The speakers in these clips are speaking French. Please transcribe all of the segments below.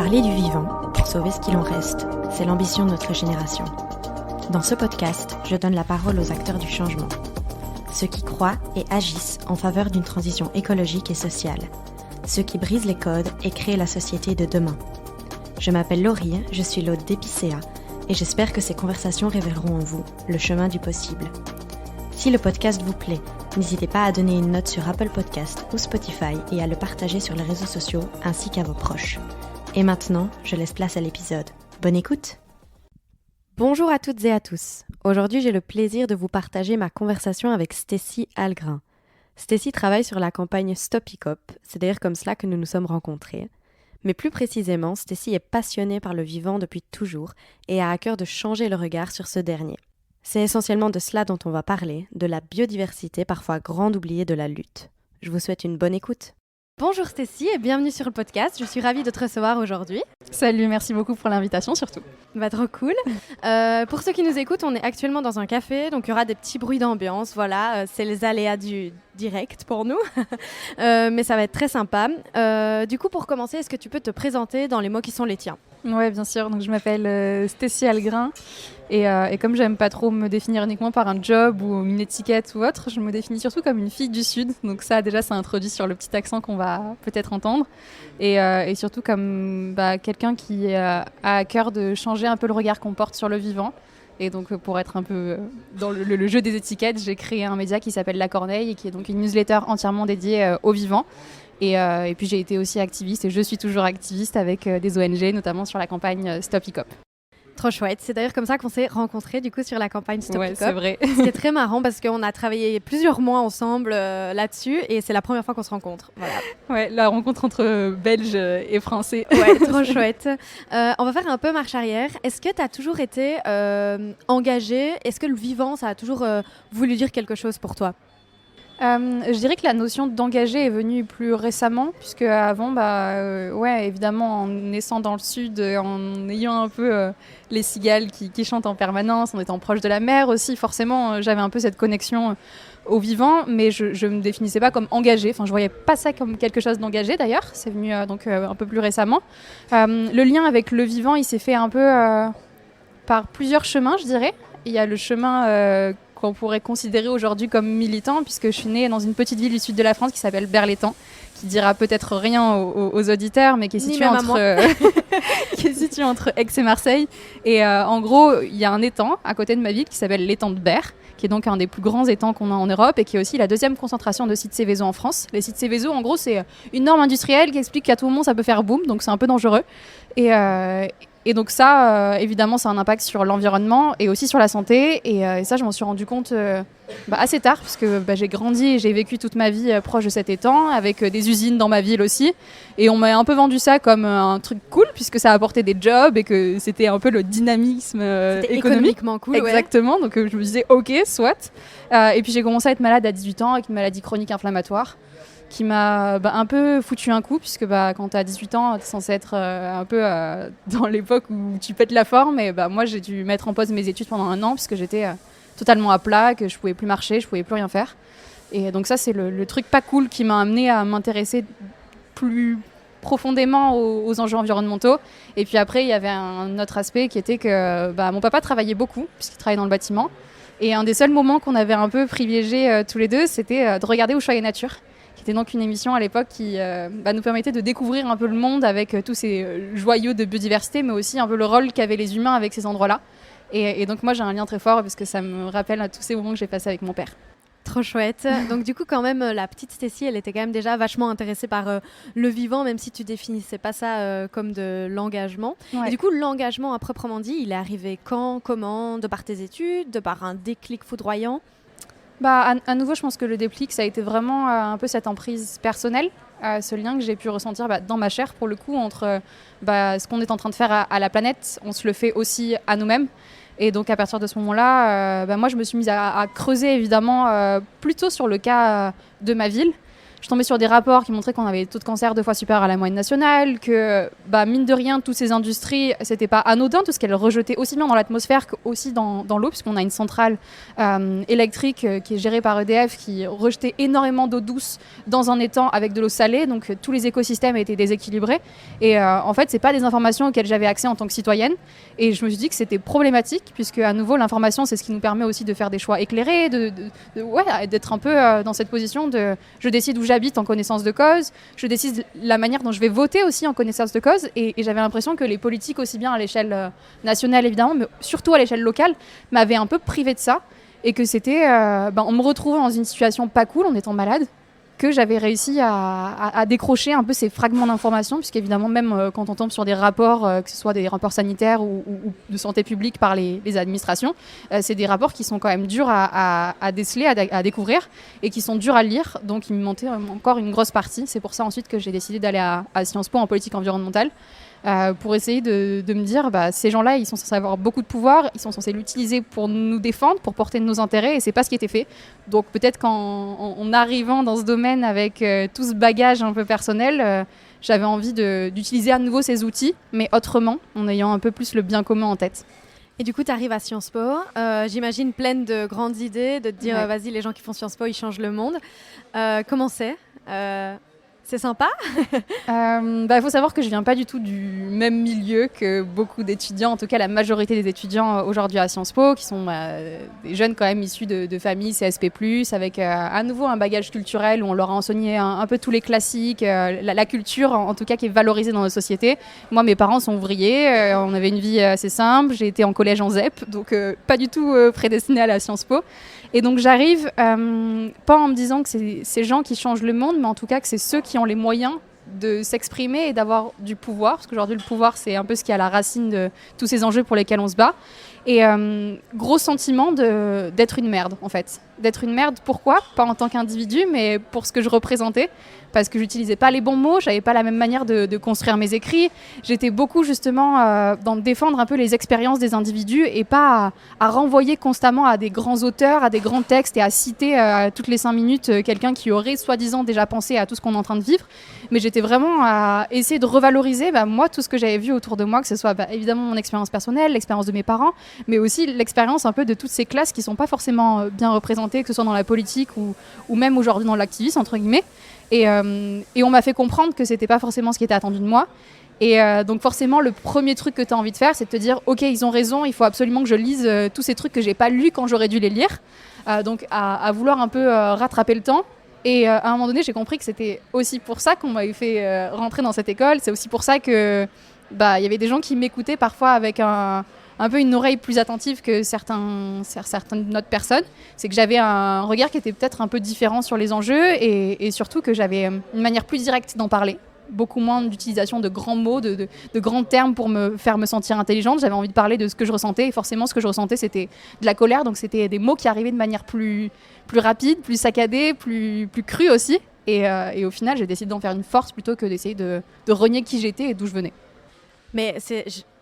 Parler du vivant pour sauver ce qu'il en reste, c'est l'ambition de notre génération. Dans ce podcast, je donne la parole aux acteurs du changement. Ceux qui croient et agissent en faveur d'une transition écologique et sociale. Ceux qui brisent les codes et créent la société de demain. Je m'appelle Laurie, je suis l'hôte d'Épicéa et j'espère que ces conversations révéleront en vous le chemin du possible. Si le podcast vous plaît, n'hésitez pas à donner une note sur Apple Podcast ou Spotify et à le partager sur les réseaux sociaux ainsi qu'à vos proches. Et maintenant, je laisse place à l'épisode. Bonne écoute! Bonjour à toutes et à tous. Aujourd'hui, j'ai le plaisir de vous partager ma conversation avec Stécie Algrin. Stécie travaille sur la campagne Stop Hiccup, c'est d'ailleurs comme cela que nous nous sommes rencontrés. Mais plus précisément, Stécie est passionnée par le vivant depuis toujours et a à cœur de changer le regard sur ce dernier. C'est essentiellement de cela dont on va parler, de la biodiversité parfois grande oubliée de la lutte. Je vous souhaite une bonne écoute. Bonjour Stécie et bienvenue sur le podcast, je suis ravie de te recevoir aujourd'hui. Salut, merci beaucoup pour l'invitation surtout. Trop cool. Pour ceux qui nous écoutent, on est actuellement dans un café, donc il y aura des petits bruits d'ambiance, voilà, c'est les aléas du direct pour nous, mais ça va être très sympa. Du coup, pour commencer, est-ce que tu peux te présenter dans les mots qui sont les tiens ? Ouais, bien sûr, donc je m'appelle Stécie Algrin et comme j'aime pas trop me définir uniquement par un job ou une étiquette ou autre, je me définis surtout comme une fille du Sud, donc ça déjà ça introduit sur le petit accent qu'on va peut-être entendre et surtout comme quelqu'un qui a à cœur de changer un peu le regard qu'on porte sur le vivant. Et donc pour être un peu dans le jeu des étiquettes, j'ai créé un média qui s'appelle La Corneille et qui est donc une newsletter entièrement dédiée au vivant. Et puis j'ai été aussi activiste et je suis toujours activiste avec des ONG, notamment sur la campagne Stop Hiccup. Trop chouette, c'est d'ailleurs comme ça qu'on s'est rencontrés du coup sur la campagne Stop Hiccup. C'est vrai. C'était très marrant parce qu'on a travaillé plusieurs mois ensemble là-dessus et c'est la première fois qu'on se rencontre. Voilà. Ouais, la rencontre entre Belges et Français. Ouais, trop chouette. On va faire un peu marche arrière. Est-ce que tu as toujours été engagée ? Est-ce que le vivant, ça a toujours voulu dire quelque chose pour toi ? Je dirais que la notion d'engagé est venue plus récemment, puisque avant, évidemment, en naissant dans le sud, en ayant un peu les cigales qui chantent en permanence, en étant proche de la mer aussi, forcément, j'avais un peu cette connexion au vivant, mais je me définissais pas comme engagée. Enfin, je voyais pas ça comme quelque chose d'engagé d'ailleurs. C'est venu un peu plus récemment. Le lien avec le vivant, il s'est fait un peu par plusieurs chemins, je dirais. Il y a le chemin qu'on pourrait considérer aujourd'hui comme militant, puisque je suis née dans une petite ville du sud de la France qui s'appelle Berlétan, qui dira peut-être rien aux auditeurs, mais qui est située qui est située entre Aix et Marseille. Et en gros, il y a un étang à côté de ma ville qui s'appelle l'étang de Berre, qui est donc un des plus grands étangs qu'on a en Europe et qui est aussi la deuxième concentration de sites Seveso en France. Les sites Seveso, en gros, c'est une norme industrielle qui explique qu'à tout moment, ça peut faire boum, donc c'est un peu dangereux. Et donc ça, évidemment, ça a un impact sur l'environnement et aussi sur la santé. Et ça, je m'en suis rendu compte assez tard, puisque j'ai grandi et j'ai vécu toute ma vie proche de cet étang, avec des usines dans ma ville aussi. Et on m'a un peu vendu ça comme un truc cool, puisque ça apportait des jobs et que c'était un peu le dynamisme c'était économique. Économiquement cool, Exactement, donc je me disais, ok, soit. Et puis j'ai commencé à être malade à 18 ans avec une maladie chronique inflammatoire, qui m'a un peu foutu un coup, puisque quand tu as 18 ans, tu es censé être un peu dans l'époque où tu pètes la forme. Et moi, j'ai dû mettre en pause mes études pendant 1 an, puisque j'étais totalement à plat, que je pouvais plus marcher, je pouvais plus rien faire. Et donc ça, c'est le truc pas cool qui m'a amené à m'intéresser plus profondément aux enjeux environnementaux. Et puis après, il y avait un autre aspect qui était que mon papa travaillait beaucoup, puisqu'il travaillait dans le bâtiment. Et un des seuls moments qu'on avait un peu privilégié tous les deux, c'était de regarder Au choix et nature. C'était donc une émission à l'époque qui nous permettait de découvrir un peu le monde avec tous ces joyaux de biodiversité, mais aussi un peu le rôle qu'avaient les humains avec ces endroits-là. Et donc moi, j'ai un lien très fort parce que ça me rappelle à tous ces moments que j'ai passés avec mon père. Trop chouette. Donc du coup, quand même, la petite Stécie, elle était quand même déjà vachement intéressée par le vivant, même si tu définissais pas ça comme de l'engagement. Ouais. Et du coup, l'engagement à proprement dit, il est arrivé quand, comment ? De par tes études, de par un déclic foudroyant ? À nouveau, je pense que le déclic, ça a été vraiment un peu cette emprise personnelle, ce lien que j'ai pu ressentir dans ma chair, pour le coup, entre ce qu'on est en train de faire à la planète, on se le fait aussi à nous-mêmes. Et donc, à partir de ce moment-là, moi, je me suis mise à creuser, évidemment, plutôt sur le cas de ma ville. suis tombée sur des rapports qui montraient qu'on avait des taux de cancer 2 fois supérieurs à la moyenne nationale, que mine de rien, toutes ces industries, c'était pas anodin, tout ce qu'elles rejetaient aussi bien dans l'atmosphère qu'aussi dans l'eau, puisqu'on a une centrale électrique qui est gérée par EDF, qui rejetait énormément d'eau douce dans un étang avec de l'eau salée, donc tous les écosystèmes étaient déséquilibrés. Et en fait, c'est pas des informations auxquelles j'avais accès en tant que citoyenne. Et je me suis dit que c'était problématique, puisque à nouveau, l'information, c'est ce qui nous permet aussi de faire des choix éclairés, d'être un peu dans cette position de je décide où j'habite en connaissance de cause, je décide la manière dont je vais voter aussi en connaissance de cause. Et j'avais l'impression que les politiques, aussi bien à l'échelle nationale évidemment, mais surtout à l'échelle locale, m'avaient un peu privé de ça. Et que c'était, en me retrouvant dans une situation pas cool, en étant malade, que j'avais réussi à décrocher un peu ces fragments d'informations, puisqu'évidemment, même quand on tombe sur des rapports, que ce soit des rapports sanitaires ou de santé publique par les administrations, c'est des rapports qui sont quand même durs à déceler, à découvrir, et qui sont durs à lire. Donc, il me manquait encore une grosse partie. C'est pour ça ensuite que j'ai décidé d'aller à Sciences Po en politique environnementale, pour essayer de me dire, ces gens-là, ils sont censés avoir beaucoup de pouvoir, ils sont censés l'utiliser pour nous défendre, pour porter nos intérêts, et c'est pas ce qui était fait. Donc peut-être qu'en arrivant dans ce domaine avec tout ce bagage un peu personnel, j'avais envie d'utiliser à nouveau ces outils, mais autrement, en ayant un peu plus le bien commun en tête. Et du coup, tu arrives à Sciences Po, j'imagine pleine de grandes idées, de te dire, vas-y, les gens qui font Sciences Po, ils changent le monde. Comment c'est C'est sympa. Faut savoir que je viens pas du tout du même milieu que beaucoup d'étudiants, en tout cas la majorité des étudiants aujourd'hui à Sciences Po, qui sont des jeunes quand même issus de familles CSP+, avec à nouveau un bagage culturel où on leur a enseigné un peu tous les classiques, la culture en tout cas qui est valorisée dans nos sociétés. Moi, mes parents sont ouvriers, on avait une vie assez simple, j'ai été en collège en ZEP, donc pas du tout prédestinée à la Sciences Po. Et donc j'arrive, pas en me disant que c'est ces gens qui changent le monde, mais en tout cas que c'est ceux qui ont les moyens de s'exprimer et d'avoir du pouvoir, parce qu'aujourd'hui le pouvoir c'est un peu ce qui est à la racine de tous ces enjeux pour lesquels on se bat. Et gros sentiment d'être une merde en fait. D'être une merde, pourquoi ? Pas en tant qu'individu, mais pour ce que je représentais. Parce que j'utilisais pas les bons mots, j'avais pas la même manière de construire mes écrits. J'étais beaucoup justement dans défendre un peu les expériences des individus et pas à renvoyer constamment à des grands auteurs, à des grands textes et à citer toutes les 5 minutes quelqu'un qui aurait soi-disant déjà pensé à tout ce qu'on est en train de vivre. Mais j'étais vraiment à essayer de revaloriser moi tout ce que j'avais vu autour de moi, que ce soit évidemment mon expérience personnelle, l'expérience de mes parents, mais aussi l'expérience un peu de toutes ces classes qui sont pas forcément bien représentées, que ce soit dans la politique ou même aujourd'hui dans l'activisme entre guillemets. Et on m'a fait comprendre que c'était pas forcément ce qui était attendu de moi. Et donc forcément, le premier truc que tu as envie de faire, c'est de te dire ok, ils ont raison, il faut absolument que je lise tous ces trucs que j'ai pas lus quand j'aurais dû les lire. Donc à vouloir un peu rattraper le temps. Et à un moment donné, j'ai compris que c'était aussi pour ça qu'on m'avait fait rentrer dans cette école. C'est aussi pour ça que y avait des gens qui m'écoutaient parfois avec un peu une oreille plus attentive que certaines autres personnes. C'est que j'avais un regard qui était peut-être un peu différent sur les enjeux et surtout que j'avais une manière plus directe d'en parler. Beaucoup moins d'utilisation de grands mots, de grands termes pour me faire me sentir intelligente. J'avais envie de parler de ce que je ressentais et forcément ce que je ressentais c'était de la colère, donc c'était des mots qui arrivaient de manière plus rapide, plus saccadée, plus crue aussi et au final j'ai décidé d'en faire une force plutôt que d'essayer de renier qui j'étais et d'où je venais. Mais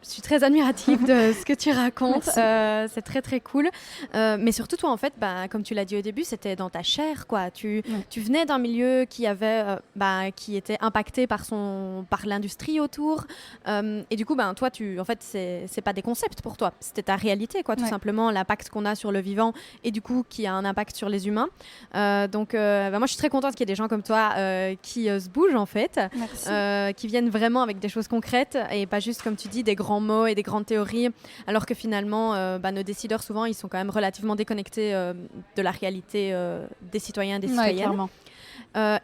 je suis très admirative de ce que tu racontes. C'est très très cool. Mais surtout toi en fait, comme tu l'as dit au début, c'était dans ta chair quoi. Tu venais d'un milieu qui était impacté par l'industrie autour. Et du coup, toi en fait c'est pas des concepts pour toi. C'était ta réalité quoi, tout simplement l'impact qu'on a sur le vivant et du coup qui a un impact sur les humains. Donc moi je suis très contente qu'il y ait des gens comme toi qui se bougent en fait, qui viennent vraiment avec des choses concrètes et pas juste comme tu dis des grands mots et des grandes théories, alors que finalement nos décideurs souvent ils sont quand même relativement déconnectés de la réalité des citoyens et des citoyennes.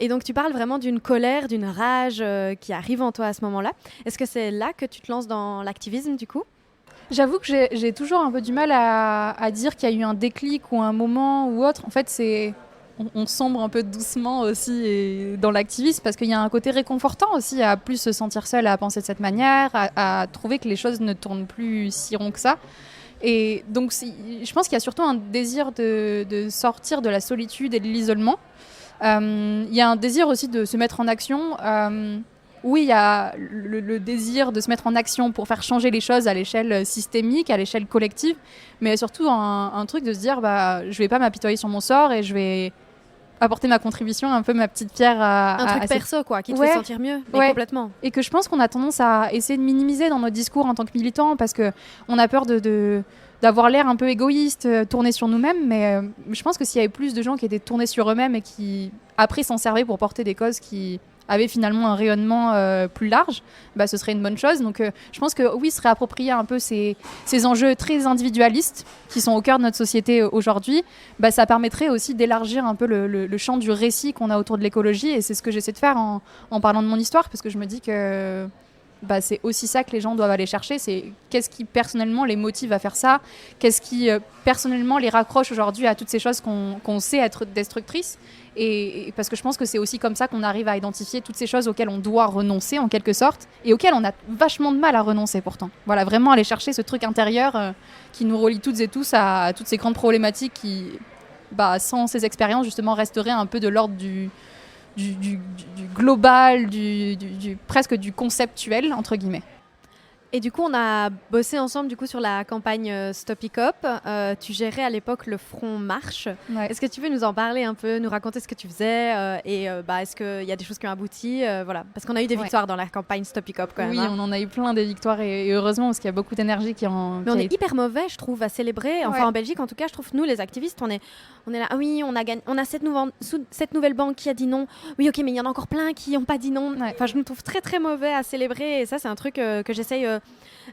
Et donc tu parles vraiment d'une colère, d'une rage qui arrive en toi à ce moment-là. Est-ce que c'est là que tu te lances dans l'activisme du coup ? J'avoue que j'ai toujours un peu du mal à dire qu'il y a eu un déclic ou un moment ou autre. En fait, on sombre un peu doucement aussi dans l'activisme parce qu'il y a un côté réconfortant aussi à plus se sentir seul à penser de cette manière, à trouver que les choses ne tournent plus si rond que ça. Et donc je pense qu'il y a surtout un désir de sortir de la solitude et de l'isolement. Il y a un désir aussi de se mettre en action. Oui, il y a le désir de se mettre en action pour faire changer les choses à l'échelle systémique, à l'échelle collective, mais surtout un truc de se dire je vais pas m'apitoyer sur mon sort et je vais apporter ma contribution, un peu ma petite pierre un truc perso, quoi, qui te fait sentir mieux, mais complètement. Et que je pense qu'on a tendance à essayer de minimiser dans notre discours en tant que militants, parce qu'on a peur d'avoir l'air un peu égoïste, tourné sur nous-mêmes, mais je pense que s'il y avait plus de gens qui étaient tournés sur eux-mêmes et qui, après, s'en servaient pour porter des causes qui avaient finalement un rayonnement plus large, ce serait une bonne chose. Donc je pense que oui, se réapproprier un peu ces enjeux très individualistes qui sont au cœur de notre société aujourd'hui, ça permettrait aussi d'élargir un peu le champ du récit qu'on a autour de l'écologie, et c'est ce que j'essaie de faire en parlant de mon histoire, parce que je me dis que c'est aussi ça que les gens doivent aller chercher, c'est qu'est-ce qui personnellement les motive à faire ça, qu'est-ce qui personnellement les raccroche aujourd'hui à toutes ces choses qu'on sait être destructrices, et parce que je pense que c'est aussi comme ça qu'on arrive à identifier toutes ces choses auxquelles on doit renoncer en quelque sorte, et auxquelles on a vachement de mal à renoncer pourtant. Voilà, vraiment aller chercher ce truc intérieur qui nous relie toutes et tous à toutes ces grandes problématiques qui, sans ces expériences justement, resteraient un peu de l'ordre du global, presque du conceptuel, entre guillemets. Et du coup, on a bossé ensemble sur la campagne Stop ICOP. Tu gérais à l'époque le Front Marche. Ouais. Est-ce que tu veux nous en parler un peu, nous raconter ce que tu faisais est-ce qu'il y a des choses qui ont abouti voilà. Parce qu'on a eu des victoires dans la campagne Stop ICOP quand même. Oui, on en a eu plein des victoires et heureusement, parce qu'il y a beaucoup d'énergie qui en... Mais on est hyper mauvais, je trouve, à célébrer. Enfin, en Belgique, en tout cas, je trouve, nous, les activistes, on est là, ah oui, on a cette nouvelle banque qui a dit non. Oui, ok, mais il y en a encore plein qui n'ont pas dit non. Ouais. Enfin, je me trouve très, très mauvais à célébrer. Et ça, c'est un truc que j'essaye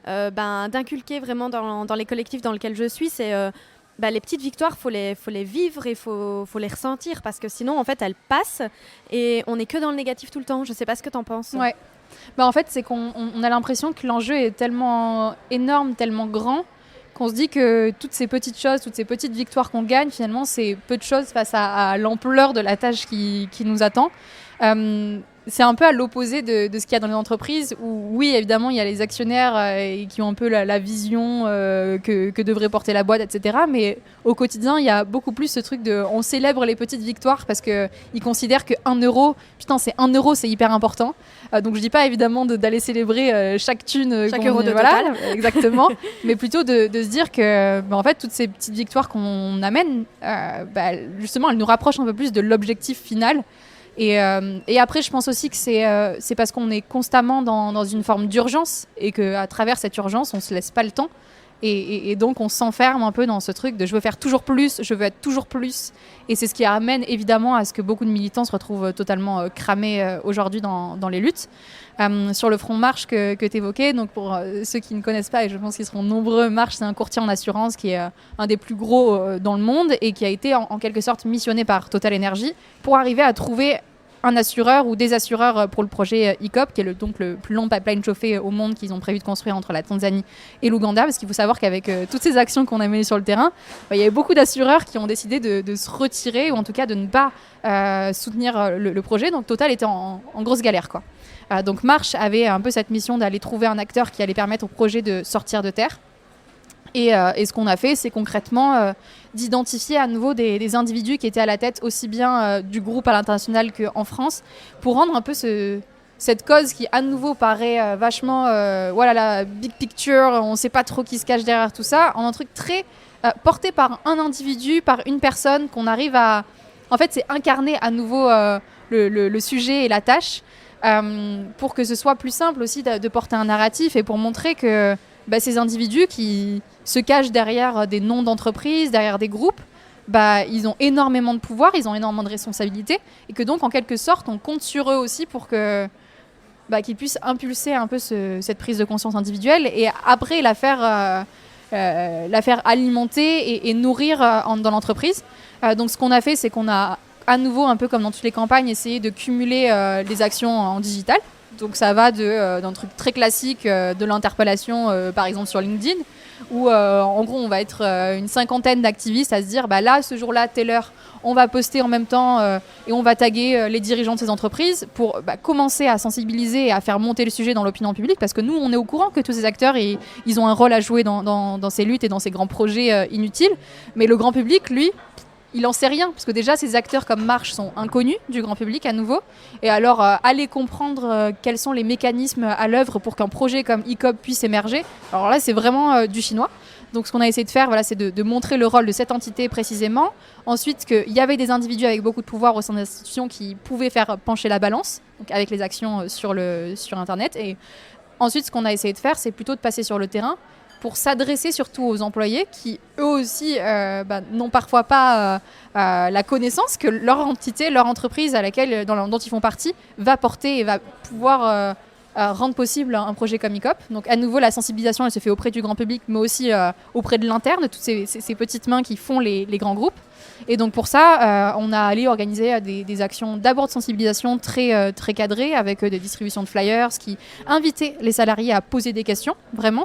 d'inculquer vraiment dans les collectifs dans lesquels je suis. C'est les petites victoires, faut les vivre et faut les ressentir, parce que sinon, en fait, elles passent et on n'est que dans le négatif tout le temps. Je sais pas ce que t'en penses. Ouais. En fait, c'est qu'on a l'impression que l'enjeu est tellement énorme, tellement grand, qu'on se dit que toutes ces petites choses, toutes ces petites victoires qu'on gagne, finalement, c'est peu de choses face à l'ampleur de la tâche qui nous attend. C'est un peu à l'opposé de ce qu'il y a dans les entreprises, où oui, évidemment, il y a les actionnaires qui ont un peu la vision que devrait porter la boîte, etc. Mais au quotidien, il y a beaucoup plus ce truc de on célèbre les petites victoires parce qu'ils considèrent que 1 €, putain, c'est 1 €, c'est hyper important. Donc je dis pas évidemment d'aller célébrer chaque thune, chaque euro de total. Exactement, mais plutôt de se dire que en fait, toutes ces petites victoires qu'on amène, justement, elles nous rapprochent un peu plus de l'objectif final. Et après, je pense aussi que c'est parce qu'on est constamment dans une forme d'urgence, et qu'à travers cette urgence, on ne se laisse pas le temps. Et donc, on s'enferme un peu dans ce truc de je veux faire toujours plus, je veux être toujours plus. Et c'est ce qui amène évidemment à ce que beaucoup de militants se retrouvent totalement cramés aujourd'hui dans les luttes. Sur le Front Marche que tu évoquais, donc pour ceux qui ne connaissent pas, et je pense qu'ils seront nombreux, Marche, c'est un courtier en assurance qui est un des plus gros dans le monde, et qui a été en quelque sorte missionné par Total Energy pour arriver à trouver un assureur ou des assureurs pour le projet ICOP, qui est donc le plus long pipeline chauffé au monde qu'ils ont prévu de construire entre la Tanzanie et l'Ouganda, parce qu'il faut savoir qu'avec toutes ces actions qu'on a menées sur le terrain, il y avait beaucoup d'assureurs qui ont décidé de se retirer, ou en tout cas de ne pas soutenir le projet. Donc Total était en grosse galère, quoi. Donc Marche avait un peu cette mission d'aller trouver un acteur qui allait permettre au projet de sortir de terre. Et ce qu'on a fait, c'est concrètement d'identifier à nouveau des individus qui étaient à la tête aussi bien du groupe à l'international qu'en France, pour rendre un peu cette cause qui à nouveau paraît vachement la big picture, on ne sait pas trop qui se cache derrière tout ça, en un truc très porté par un individu, par une personne, qu'on arrive à... En fait, c'est incarner à nouveau le sujet et la tâche, pour que ce soit plus simple aussi de porter un narratif, et pour montrer que ces individus qui se cachent derrière des noms d'entreprises, derrière des groupes, ils ont énormément de pouvoir, ils ont énormément de responsabilités, et que donc en quelque sorte on compte sur eux aussi pour qu'ils puissent impulser un peu cette prise de conscience individuelle, et après la faire alimenter et nourrir dans l'entreprise. Donc ce qu'on a fait, c'est qu'on a à nouveau, un peu comme dans toutes les campagnes, essayé de cumuler les actions en digital. Donc ça va d'un truc très classique, de l'interpellation par exemple sur LinkedIn, où en gros on va être une 50aine d'activistes à se dire là ce jour-là, telle heure, on va poster en même temps et on va taguer les dirigeants de ces entreprises pour commencer à sensibiliser et à faire monter le sujet dans l'opinion publique, parce que nous on est au courant que tous ces acteurs ils ont un rôle à jouer dans ces luttes et dans ces grands projets inutiles, mais le grand public, lui, il n'en sait rien, parce que déjà ces acteurs comme Marche sont inconnus du grand public à nouveau, et alors aller comprendre quels sont les mécanismes à l'œuvre pour qu'un projet comme ICOP puisse émerger, alors là c'est vraiment du chinois. Donc ce qu'on a essayé de faire, voilà, c'est de montrer le rôle de cette entité précisément. Ensuite, qu'il y avait des individus avec beaucoup de pouvoir au sein de l'institution qui pouvaient faire pencher la balance, donc avec les actions sur Internet. Et ensuite, ce qu'on a essayé de faire, c'est plutôt de passer sur le terrain pour s'adresser surtout aux employés qui, eux aussi, n'ont parfois pas la connaissance que leur entité, leur entreprise dont ils font partie, va porter et va pouvoir rendre possible un projet comme ICOP. Donc à nouveau, la sensibilisation, elle se fait auprès du grand public, mais aussi auprès de l'interne, de toutes ces petites mains qui font les grands groupes. Et donc pour ça, on a allé organiser des actions d'abord de sensibilisation très cadrées, avec des distributions de flyers qui invitaient les salariés à poser des questions. Vraiment,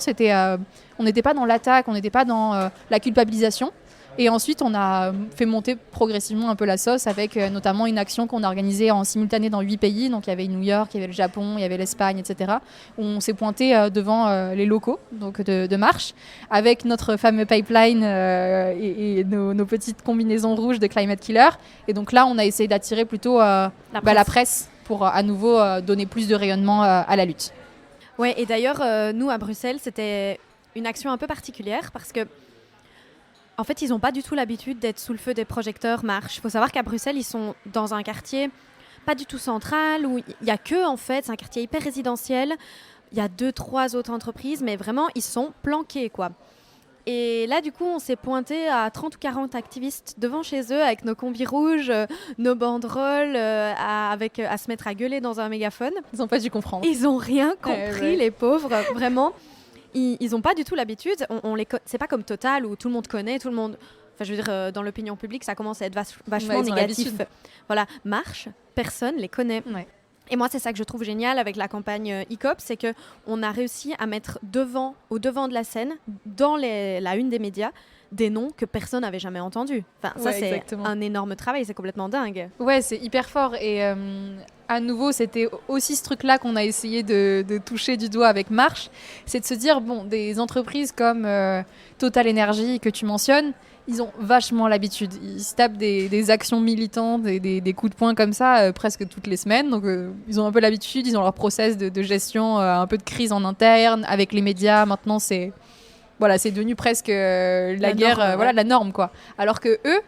on n'était pas dans l'attaque, on n'était pas dans la culpabilisation. Et ensuite, on a fait monter progressivement un peu la sauce avec notamment une action qu'on a organisée en simultané dans 8 pays. Donc il y avait New York, il y avait le Japon, il y avait l'Espagne, etc. Où on s'est pointé devant les locaux donc de marche avec notre fameux pipeline et nos petites combinaisons rouges de Climate Killer. Et donc là, on a essayé d'attirer plutôt la presse pour à nouveau donner plus de rayonnement à la lutte. Ouais, et d'ailleurs, nous à Bruxelles, c'était une action un peu particulière parce que en fait, ils n'ont pas du tout l'habitude d'être sous le feu des projecteurs marche. Il faut savoir qu'à Bruxelles, ils sont dans un quartier pas du tout central, où il n'y a que, en fait, c'est un quartier hyper résidentiel. Il y a 2-3 autres entreprises, mais vraiment, ils sont planqués, quoi. Et là, du coup, on s'est pointé à 30 ou 40 activistes devant chez eux avec nos combis rouges, nos banderoles, à se mettre à gueuler dans un mégaphone. Ils n'ont pas dû comprendre. Ils n'ont rien compris, les pauvres, vraiment. Ils n'ont pas du tout l'habitude. C'est pas comme Total où tout le monde connaît, tout le monde. Enfin, je veux dire, dans l'opinion publique, ça commence à être vachement négatif. Voilà, Marche, personne les connaît. Ouais. Et moi, c'est ça que je trouve génial avec la campagne ICOP, c'est que on a réussi à mettre au devant de la scène, dans la une des médias, des noms que personne n'avait jamais entendus. Enfin, ça, c'est exactement. Un énorme travail, c'est complètement dingue. Ouais, c'est hyper fort. Et à nouveau, c'était aussi ce truc-là qu'on a essayé de toucher du doigt avec Marche. C'est de se dire, bon, des entreprises comme Total Energy que tu mentionnes, ils ont vachement l'habitude. Ils se tapent des actions militantes, des coups de poing comme ça presque toutes les semaines. Donc, ils ont un peu l'habitude, ils ont leur process de gestion, un peu de crise en interne. Avec les médias, maintenant, c'est devenu presque la guerre, la norme, quoi. Alors que eux,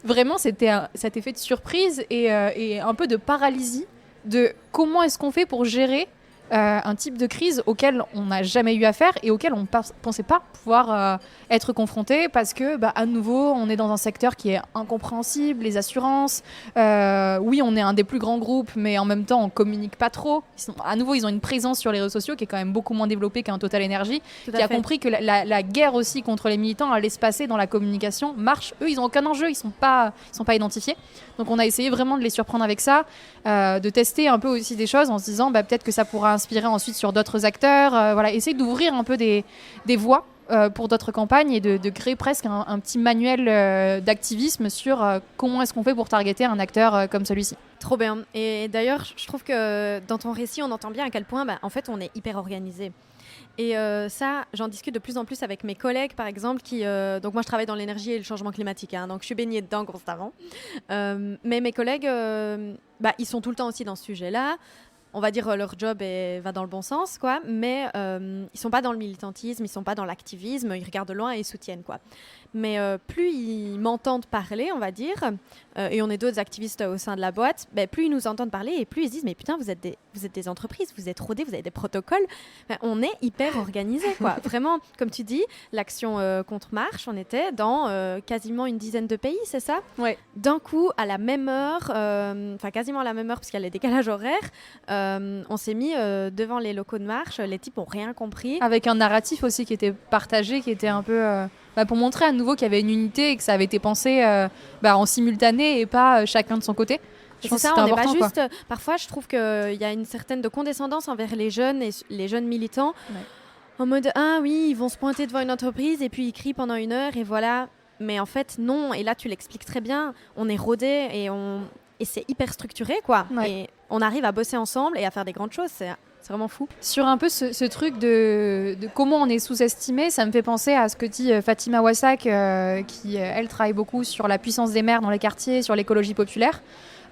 vraiment, c'était cet effet de surprise et un peu de paralysie de comment est-ce qu'on fait pour gérer un type de crise auquel on n'a jamais eu affaire et auquel on ne pensait pas pouvoir être confronté parce que, à nouveau, on est dans un secteur qui est incompréhensible, les assurances. Oui, on est un des plus grands groupes, mais en même temps, on ne communique pas trop. Ils ont une présence sur les réseaux sociaux qui est quand même beaucoup moins développée qu'un Total Energy, qui a compris que la guerre aussi contre les militants allait se passer dans la communication. Marche, eux, ils n'ont aucun enjeu, ils ne sont pas identifiés. Donc, on a essayé vraiment de les surprendre avec ça, de tester un peu aussi des choses en se disant peut-être que ça pourra inspirer ensuite sur d'autres acteurs. Essayer d'ouvrir un peu des voies pour d'autres campagnes et de créer presque un petit manuel d'activisme sur comment est-ce qu'on fait pour targeter un acteur comme celui-ci. Trop bien. Et d'ailleurs, je trouve que dans ton récit, on entend bien à quel point en fait, on est hyper organisé. Et ça, j'en discute de plus en plus avec mes collègues, par exemple, donc moi, je travaille dans l'énergie et le changement climatique, donc je suis baignée dedans constamment. Mais mes collègues, ils sont tout le temps aussi dans ce sujet-là. On va dire leur job va dans le bon sens, quoi, mais ils sont pas dans le militantisme, ils sont pas dans l'activisme, ils regardent de loin et ils soutiennent, quoi. Mais plus ils m'entendent parler, on va dire, et on est d'autres activistes au sein de la boîte, plus ils nous entendent parler et plus ils se disent mais putain, vous êtes des entreprises, vous êtes rodés, vous avez des protocoles. On est hyper organisés, quoi. Vraiment, comme tu dis, l'action contre Marche, on était dans quasiment une dizaine de pays, c'est ça ? Ouais. D'un coup, à la même heure, quasiment à la même heure parce qu'il y a les décalages horaires, on s'est mis devant les locaux de Marche, les types n'ont rien compris. Avec un narratif aussi qui était partagé, qui était un peu... pour montrer à nouveau qu'il y avait une unité et que ça avait été pensé en simultané et pas chacun de son côté. Je pense que c'est important, pas juste. Parfois, je trouve qu'il y a une certaine de condescendance envers les jeunes et les jeunes militants. Ouais. En mode, ah oui, ils vont se pointer devant une entreprise et puis ils crient pendant 1 heure et voilà. Mais en fait, non. Et là, tu l'expliques très bien. On est rodés et c'est hyper structuré, quoi. Ouais. Et on arrive à bosser ensemble et à faire des grandes choses. C'est vraiment fou. Sur un peu ce truc de comment on est sous-estimé, ça me fait penser à ce que dit Fatima Wassak, qui, elle, travaille beaucoup sur la puissance des maires dans les quartiers, sur l'écologie populaire.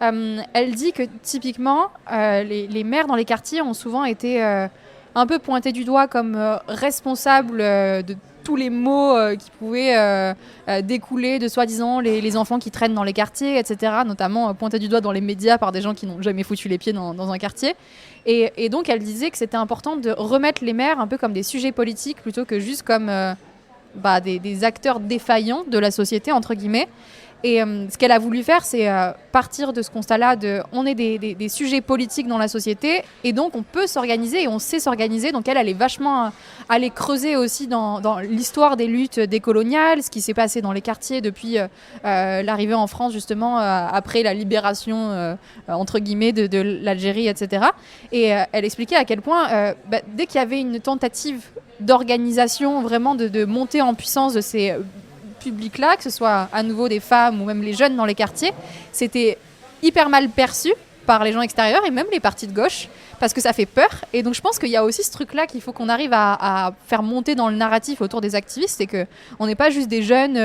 Elle dit que, typiquement, les maires dans les quartiers ont souvent été un peu pointés du doigt comme responsables de tous les mots qui pouvaient découler de soi-disant les enfants qui traînent dans les quartiers, etc. Notamment pointés du doigt dans les médias par des gens qui n'ont jamais foutu les pieds dans un quartier. Et donc elle disait que c'était important de remettre les maires un peu comme des sujets politiques plutôt que juste comme des acteurs défaillants de la société, entre guillemets. Et ce qu'elle a voulu faire, c'est partir de ce constat-là on est des sujets politiques dans la société et donc on peut s'organiser et on sait s'organiser. Donc elle est vachement allée creuser aussi dans l'histoire des luttes décoloniales, ce qui s'est passé dans les quartiers depuis l'arrivée en France justement après la libération entre guillemets de l'Algérie, etc. Et elle expliquait à quel point dès qu'il y avait une tentative d'organisation, vraiment de montée en puissance de ces publics-là, que ce soit à nouveau des femmes ou même les jeunes dans les quartiers, c'était hyper mal perçu par les gens extérieurs et même les partis de gauche parce que ça fait peur. Et donc je pense qu'il y a aussi ce truc-là qu'il faut qu'on arrive à faire monter dans le narratif autour des activistes, c'est qu'on n'est pas juste des jeunes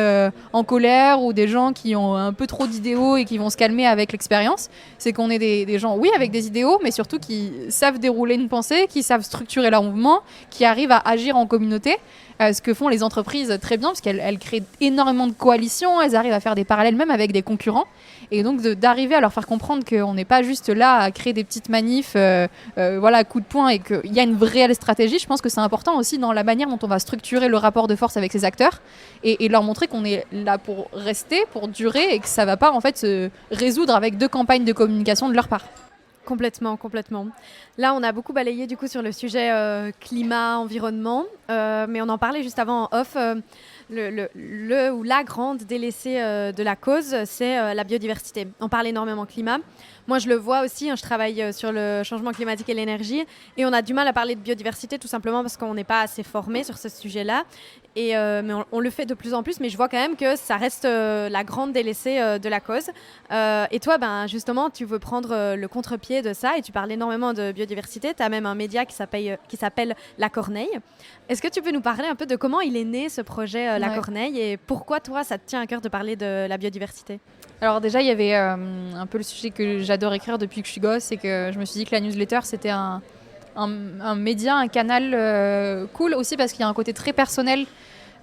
en colère ou des gens qui ont un peu trop d'idéaux et qui vont se calmer avec l'expérience, c'est qu'on est des gens, oui, avec des idéaux, mais surtout qui savent dérouler une pensée, qui savent structurer leur mouvement, qui arrivent à agir en communauté. Ce que font les entreprises très bien, parce qu'elles créent énormément de coalitions, elles arrivent à faire des parallèles même avec des concurrents. Et donc d'arriver à leur faire comprendre qu'on n'est pas juste là à créer des petites manifs, coup de poing, et qu'il y a une réelle stratégie, je pense que c'est important aussi dans la manière dont on va structurer le rapport de force avec ces acteurs et leur montrer qu'on est là pour rester, pour durer, et que ça ne va pas en fait se résoudre avec 2 campagnes de communication de leur part. Complètement. Là, on a beaucoup balayé du coup sur le sujet climat, environnement, mais on en parlait juste avant en off. La grande délaissée de la cause, c'est la biodiversité. On parle énormément climat. Moi, je le vois aussi, je travaille sur le changement climatique et l'énergie, et on a du mal à parler de biodiversité tout simplement parce qu'on n'est pas assez formé sur ce sujet-là. Mais on le fait de plus en plus, mais je vois quand même que ça reste la grande délaissée de la cause. Et toi, justement, tu veux prendre le contre-pied de ça et tu parles énormément de biodiversité. Tu as même un média qui s'appelle La Corneille. Est-ce que tu peux nous parler un peu de comment il est né ce projet La Corneille et pourquoi toi, ça te tient à cœur de parler de la biodiversité ? Alors déjà, il y avait un peu le sujet que j'adore écrire depuis que je suis gosse, c'est que je me suis dit que la newsletter, c'était un média, un canal cool aussi parce qu'il y a un côté très personnel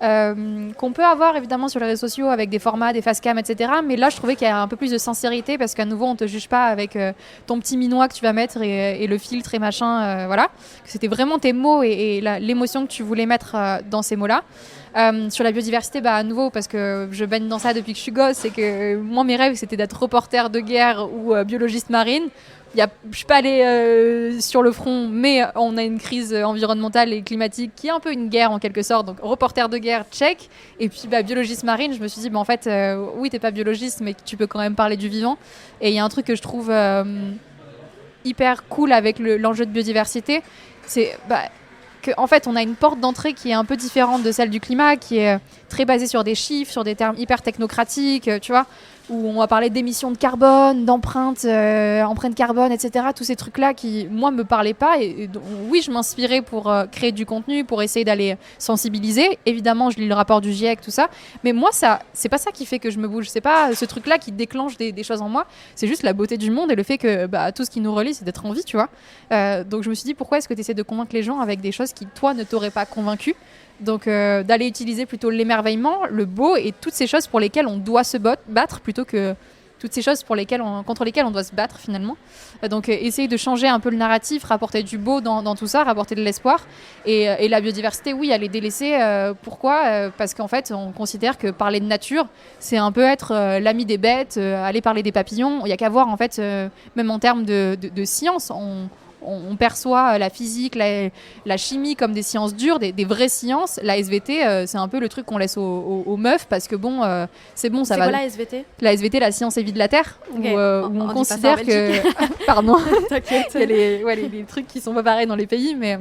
qu'on peut avoir évidemment sur les réseaux sociaux avec des formats, des face-cam, etc. Mais là, je trouvais qu'il y a un peu plus de sincérité parce qu'à nouveau, on ne te juge pas avec ton petit minois que tu vas mettre et le filtre et machin. Voilà. C'était vraiment tes mots et l'émotion que tu voulais mettre dans ces mots-là. Sur la biodiversité, à nouveau, parce que je baigne dans ça depuis que je suis gosse, c'est que moi, mes rêves, c'était d'être reporter de guerre ou biologiste marine. Je ne suis pas allée sur le front, mais on a une crise environnementale et climatique qui est un peu une guerre en quelque sorte. Donc, reporter de guerre, check. Et puis, biologiste marine, je me suis dit, en fait, oui, tu n'es pas biologiste, mais tu peux quand même parler du vivant. Et il y a un truc que je trouve hyper cool avec l'enjeu de biodiversité, c'est... en fait, on a une porte d'entrée qui est un peu différente de celle du climat, qui est très basée sur des chiffres, sur des termes hyper technocratiques, tu vois, où on va parler d'émissions de carbone, d'empreintes, empreintes carbone, etc. Tous ces trucs-là qui, moi, me parlaient pas. Et oui, je m'inspirais pour créer du contenu, pour essayer d'aller sensibiliser. Évidemment, je lis le rapport du GIEC, tout ça. Mais moi, c'est pas ça qui fait que je me bouge. C'est pas ce truc-là qui déclenche des choses en moi. C'est juste la beauté du monde et le fait que tout ce qui nous relie, c'est d'être en vie, tu vois. Donc, je me suis dit, pourquoi est-ce que tu essaies de convaincre les gens avec des choses qui, toi, ne t'auraient pas convaincu ? Donc d'aller utiliser plutôt l'émerveillement, le beau et toutes ces choses pour lesquelles on doit se battre plutôt que toutes ces choses contre lesquelles on doit se battre finalement. Donc essayer de changer un peu le narratif, rapporter du beau dans tout ça, rapporter de l'espoir. Et la biodiversité, oui, elle est délaissée. Pourquoi ? Parce qu'en fait, on considère que parler de nature, c'est un peu être l'ami des bêtes, aller parler des papillons. Il n'y a qu'à voir en fait, même en termes de science, on perçoit la physique, la chimie comme des sciences dures, des vraies sciences. La SVT, c'est un peu le truc qu'on laisse aux meufs parce que c'est bon, ça va. C'est quoi la SVT ? La SVT, la science et vie de la Terre, okay. où on considère que... Pardon. T'inquiète. Il y a les trucs qui sont pas pareils dans les pays, mais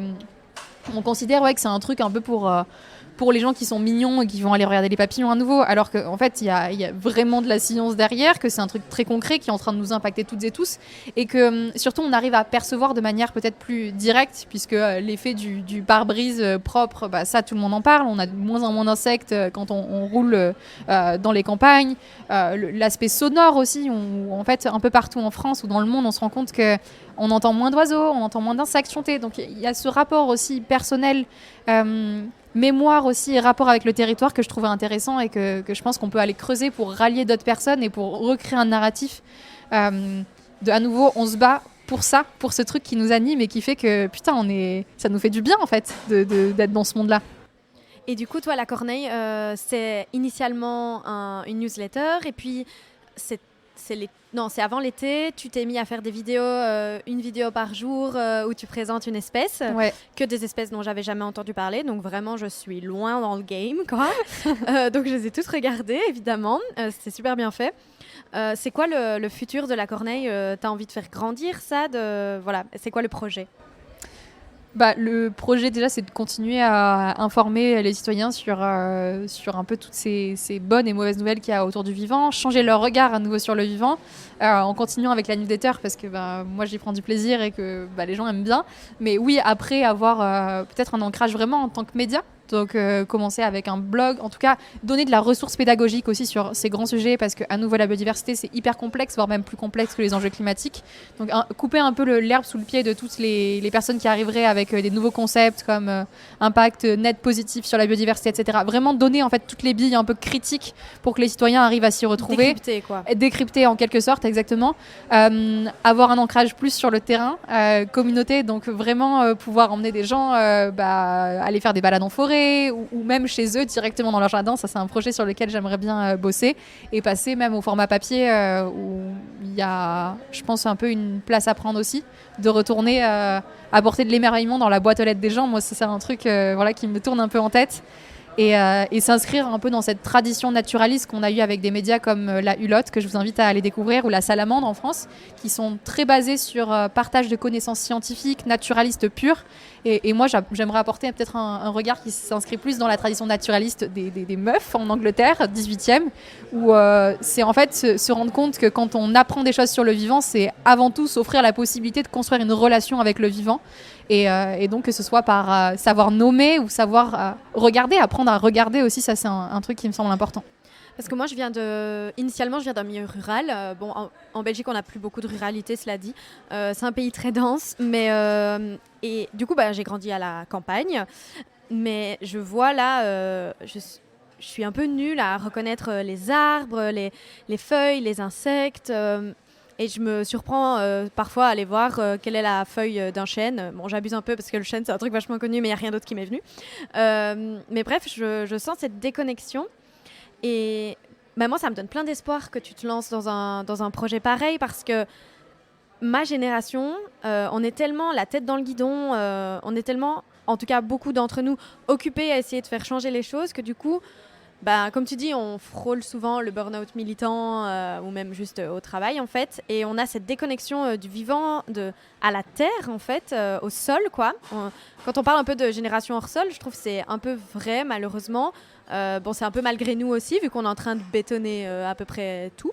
on considère que c'est un truc un peu pour les gens qui sont mignons et qui vont aller regarder les papillons à nouveau, alors qu'en fait, il y a vraiment de la science derrière, que c'est un truc très concret qui est en train de nous impacter toutes et tous, et que surtout, on arrive à percevoir de manière peut-être plus directe, puisque l'effet du pare-brise propre, ça, tout le monde en parle. On a de moins en moins d'insectes quand on roule dans les campagnes. L'aspect sonore aussi, en fait, un peu partout en France ou dans le monde, on se rend compte qu'on entend moins d'oiseaux, on entend moins d'insectes chanter. Donc, il y a ce rapport aussi personnel mémoire aussi et rapport avec le territoire que je trouvais intéressant et que je pense qu'on peut aller creuser pour rallier d'autres personnes et pour recréer un narratif. À nouveau, on se bat pour ça, pour ce truc qui nous anime et qui fait que, putain, ça nous fait du bien, en fait, d'être dans ce monde-là. Et du coup, toi, La Corneille, c'est initialement une newsletter, et puis c'est avant l'été, tu t'es mis à faire des vidéos, une vidéo par jour, où tu présentes une espèce, que des espèces dont j'avais jamais entendu parler, donc vraiment, je suis loin dans le game, quoi. Donc, je les ai toutes regardées, évidemment, c'était super bien fait. C'est quoi le futur de La Corneille? T'as envie de faire grandir ça? Voilà, c'est quoi le projet? Le projet, déjà, c'est de continuer à informer les citoyens sur un peu toutes ces bonnes et mauvaises nouvelles qu'il y a autour du vivant, changer leur regard à nouveau sur le vivant, en continuant avec la newsletter, parce que moi, j'y prends du plaisir et que les gens aiment bien. Mais oui, après, avoir peut-être un ancrage vraiment en tant que média. Donc, commencer avec un blog, en tout cas, donner de la ressource pédagogique aussi sur ces grands sujets, parce qu'à nouveau, la biodiversité, c'est hyper complexe, voire même plus complexe que les enjeux climatiques. Donc, couper un peu l'herbe sous le pied de toutes les personnes qui arriveraient avec des nouveaux concepts comme impact net positif sur la biodiversité, etc. Vraiment donner en fait toutes les billes un peu critiques pour que les citoyens arrivent à s'y retrouver. Décrypter, quoi. Décrypter en quelque sorte, exactement. Avoir un ancrage plus sur le terrain, communauté, donc vraiment pouvoir emmener des gens aller faire des balades en forêt, ou même chez eux directement dans leur jardin. Ça, c'est un projet sur lequel j'aimerais bien bosser, et passer même au format papier, où il y a, je pense, un peu une place à prendre aussi, de retourner apporter de l'émerveillement dans la boîte aux lettres des gens. Moi, c'est un truc qui me tourne un peu en tête, et s'inscrire un peu dans cette tradition naturaliste qu'on a eue avec des médias comme la Hulotte, que je vous invite à aller découvrir, ou la Salamandre en France, qui sont très basés sur partage de connaissances scientifiques, naturalistes pures. Et moi, j'aimerais apporter peut-être un regard qui s'inscrit plus dans la tradition naturaliste des meufs en Angleterre, 18e, où c'est en fait se rendre compte que quand on apprend des choses sur le vivant, c'est avant tout s'offrir la possibilité de construire une relation avec le vivant. Et donc que ce soit par savoir nommer ou savoir regarder, apprendre à regarder aussi, ça c'est un truc qui me semble important. Parce que moi, initialement, je viens d'un milieu rural. En Belgique, on n'a plus beaucoup de ruralité, cela dit. C'est un pays très dense. Et du coup, j'ai grandi à la campagne. Mais je vois là, je suis un peu nulle à reconnaître les arbres, les feuilles, les insectes. Et je me surprends parfois à aller voir quelle est la feuille d'un chêne. Bon, j'abuse un peu parce que le chêne, c'est un truc vachement connu, mais il n'y a rien d'autre qui m'est venu. Mais bref, je sens cette déconnexion. Et moi, ça me donne plein d'espoir que tu te lances dans un projet pareil, parce que ma génération, on est tellement la tête dans le guidon, on est tellement, en tout cas beaucoup d'entre nous, occupés à essayer de faire changer les choses, que du coup, comme tu dis, on frôle souvent le burn-out militant, ou même juste au travail, en fait. Et on a cette déconnexion du vivant à la terre, en fait, au sol, quoi. Quand on parle un peu de génération hors sol, je trouve que c'est un peu vrai, malheureusement. C'est un peu malgré nous aussi, vu qu'on est en train de bétonner à peu près tout.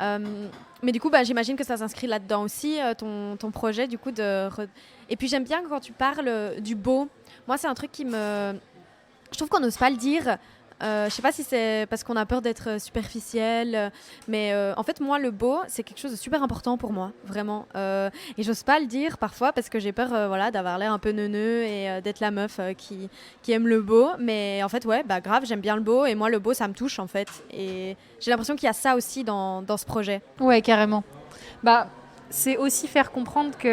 Mais du coup, j'imagine que ça s'inscrit là-dedans aussi, ton projet, du coup. Et puis, j'aime bien quand tu parles du beau. Moi, c'est un truc je trouve qu'on n'ose pas le dire. Je sais pas si c'est parce qu'on a peur d'être superficiel, mais en fait, moi, le beau, c'est quelque chose de super important pour moi, vraiment. Et j'ose pas le dire parfois parce que j'ai peur d'avoir l'air un peu neuneux et d'être la meuf qui aime le beau. Mais en fait, grave, j'aime bien le beau, et moi, le beau, ça me touche, en fait. Et j'ai l'impression qu'il y a ça aussi dans ce projet. Ouais, carrément. C'est aussi faire comprendre qu'il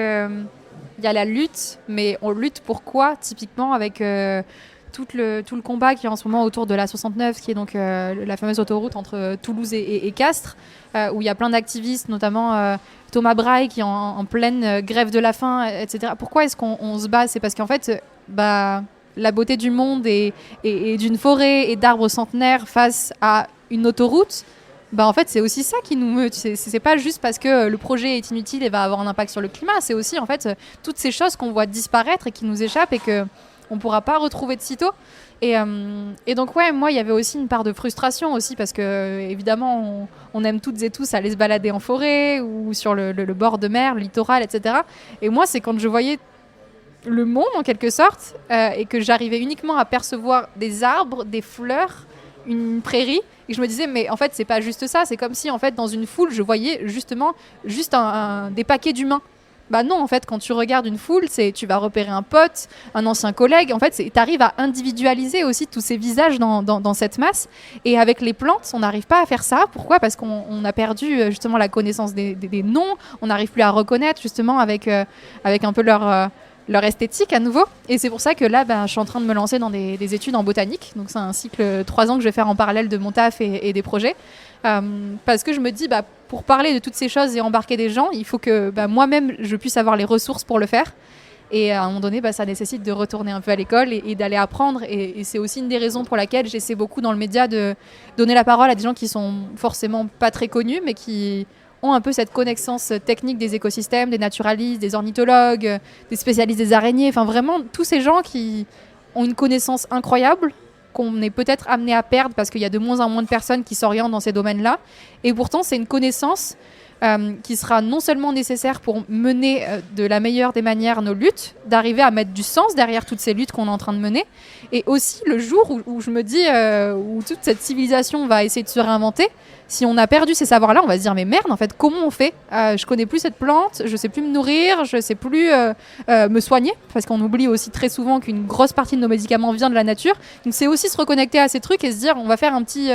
y a la lutte, mais on lutte pour quoi, typiquement, avec... tout le combat qui est en ce moment autour de la 69, qui est donc la fameuse autoroute entre Toulouse et Castres, où il y a plein d'activistes, notamment Thomas Braille, qui est en pleine grève de la faim, etc. Pourquoi est-ce qu'on se bat ? C'est parce qu'en fait, la beauté du monde et d'une forêt et d'arbres centenaires face à une autoroute, en fait, c'est aussi ça qui nous meut. C'est pas juste parce que le projet est inutile et va avoir un impact sur le climat, c'est aussi en fait toutes ces choses qu'on voit disparaître et qui nous échappent et que on ne pourra pas retrouver de sitôt. Et donc, moi, il y avait aussi une part de frustration aussi, parce que, évidemment, on aime toutes et tous aller se balader en forêt ou sur le bord de mer, le littoral, etc. Et moi, c'est quand je voyais le monde, en quelque sorte, et que j'arrivais uniquement à percevoir des arbres, des fleurs, une prairie, et je me disais, mais en fait, c'est pas juste ça. C'est comme si, en fait, dans une foule, je voyais justement juste des paquets d'humains. Bah non, en fait, quand tu regardes une foule, tu vas repérer un pote, un ancien collègue. En fait, tu arrives à individualiser aussi tous ces visages dans cette masse. Et avec les plantes, on n'arrive pas à faire ça. Pourquoi ? Parce qu'on a perdu justement la connaissance des noms. On n'arrive plus à reconnaître justement avec un peu leur esthétique à nouveau. Et c'est pour ça que là, je suis en train de me lancer dans des études en botanique. Donc c'est un cycle 3 ans que je vais faire en parallèle de mon taf et des projets. Parce que je me dis, pour parler de toutes ces choses et embarquer des gens, il faut que moi-même, je puisse avoir les ressources pour le faire. Et à un moment donné, ça nécessite de retourner un peu à l'école et d'aller apprendre. Et c'est aussi une des raisons pour laquelle j'essaie beaucoup dans le média de donner la parole à des gens qui sont forcément pas très connus, mais qui ont un peu cette connaissance technique des écosystèmes, des naturalistes, des ornithologues, des spécialistes des araignées. Enfin, vraiment, tous ces gens qui ont une connaissance incroyable, qu'on est peut-être amené à perdre parce qu'il y a de moins en moins de personnes qui s'orientent dans ces domaines-là. Et pourtant, c'est une connaissance qui sera non seulement nécessaire pour mener de la meilleure des manières nos luttes, d'arriver à mettre du sens derrière toutes ces luttes qu'on est en train de mener, et aussi le jour où je me dis, où toute cette civilisation va essayer de se réinventer, si on a perdu ces savoirs-là, on va se dire mais merde, en fait, comment on fait ? Je connais plus cette plante, je sais plus me nourrir, je sais plus me soigner, parce qu'on oublie aussi très souvent qu'une grosse partie de nos médicaments vient de la nature. Donc c'est aussi se reconnecter à ces trucs et se dire on va faire un petit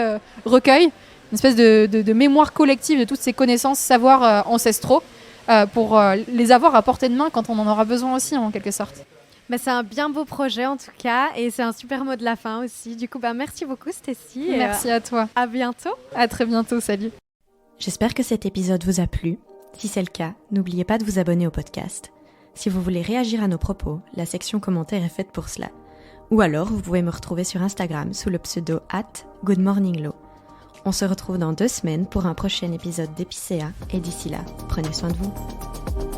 recueil, une espèce de mémoire collective de toutes ces connaissances, savoirs ancestraux, pour les avoir à portée de main quand on en aura besoin aussi, en quelque sorte. Mais c'est un bien beau projet en tout cas, et c'est un super mot de la fin aussi. Du coup, merci beaucoup Stécie. Merci à toi. À bientôt. À très bientôt, salut. J'espère que cet épisode vous a plu. Si c'est le cas, n'oubliez pas de vous abonner au podcast. Si vous voulez réagir à nos propos, la section commentaires est faite pour cela. Ou alors, vous pouvez me retrouver sur Instagram sous le pseudo @goodmorninglo. On se retrouve dans 2 semaines pour un prochain épisode d'Épicéa, et d'ici là, prenez soin de vous.